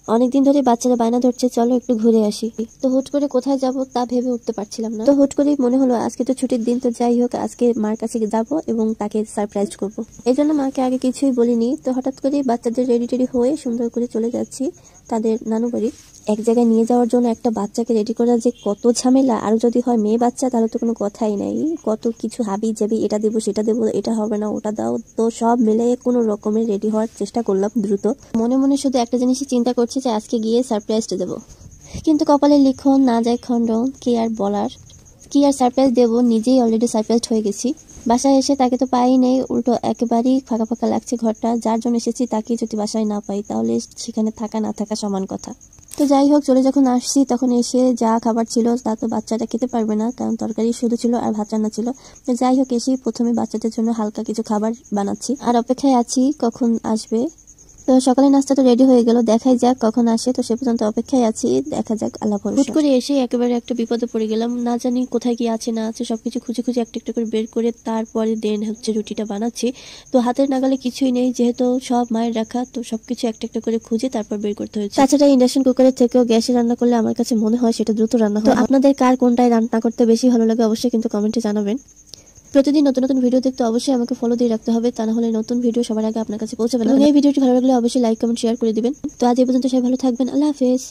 অনেকদিন ধরে বাচ্চারা বায়না ধরছে চলো একটু ঘুরে আসি। তো হুট করে কোথায় যাব তা ভেবে উঠতে পারছিলাম না। তো হুট করেই মনে হলো আজকে তো ছুটির দিন, তো যাই হোক আজকে মার কাছে যাব এবং তাকে সারপ্রাইজ করব। এই জন্য মাকে আগে কিছুই বলিনি। তো হঠাৎ করে বাচ্চাদের রেডি টেডি হয়ে সুন্দর করে চলে যাচ্ছি তাদের নানু বাড়ি। এক জায়গায় নিয়ে যাওয়ার জন্য একটা বাচ্চাকে রেডি করা যে কত ঝামেলা, আর যদি হয় মেয়ে বাচ্চা তাহলে তো কোনো কথাই নাই। কত কিছু হাবি যাবি, এটা দেবো সেটা দেবো, এটা হবে না ওটা দাও। তো সব মিলে কোনো রকমের রেডি হওয়ার চেষ্টা করলাম দ্রুত। মনে মনে শুধু একটা জিনিসই চিন্তা করছি যে আজকে গিয়ে সারপ্রাইজটা দেবো, কিন্তু কপালে লিখন না যায় খণ্ডন। কি আর বলার, কি আর সারপ্রাইজ দেবো, নিজেই অলরেডি সারপ্রাইজ হয়ে গেছি। বাসায় এসে তাকে তো পাই নেই, উল্টো একেবারেই ফাঁকা ফাঁকা লাগছে ঘরটা। যার জন্য এসেছি তাকে যদি বাসায় না পাই তাহলে সেখানে থাকা না থাকা সমান কথা। তো যাই হোক, চলে যখন আসছি তখন এসে যা খাবার ছিল তা তো বাচ্চাটা খেতে পারবে না, কারণ তরকারি শুধু ছিল আর ভাত রান্না ছিল। তো যাই হোক, এসেই প্রথমে বাচ্চাদের জন্য হালকা কিছু খাবার বানাচ্ছি আর অপেক্ষায় আছি কখন আসবে। তো সকালে নাস্তা তো রেডি হয়ে গেল, দেখাই যাক কখন আসে। তো সে পর্যন্ত অপেক্ষায় আছি, দেখা যাক আল্লাহ ভরসা। হুট করে এসে একেবারে একটা বিপদে পড়ে গেলাম, না জানি কোথায় কি আছে না আছে সবকিছু খুঁজে খুঁজে একটা একটা করে বের করে তারপরে দেন হচ্ছে রুটিটা বানাচ্ছি। তো হাতের নাগালে কিছুই নেই, যেহেতু সব মায়ের রাখা, তো সবকিছু একটা একটা করে খুঁজে তারপর বের করতে হয়েছে। তাছাড়া ইন্ডাকশন কুকারের থেকেও গ্যাসে রান্না করলে আমার কাছে মনে হয় সেটা দ্রুত রান্না হয়। তো আপনাদের কার কোনটায় রান্না করতে বেশি ভালো লাগে অবশ্যই কিন্তু কমেন্টে জানাবেন। প্রতিদিন নতুন নতুন ভিডিও দেখতে অবশ্যই আমাকে ফলো দিয়ে রাখতে হবে, তা না হলে নতুন ভিডিও সবার আগে আপনার কাছে পৌঁছাবে না। এবং এই ভিডিওটি ভালো লাগলে অবশ্যই লাইক কমেন্ট শেয়ার করে দিবেন। তো আজ এই পর্যন্ত সবাই ভালো থাকবেন, আল্লাহ হাফেজ।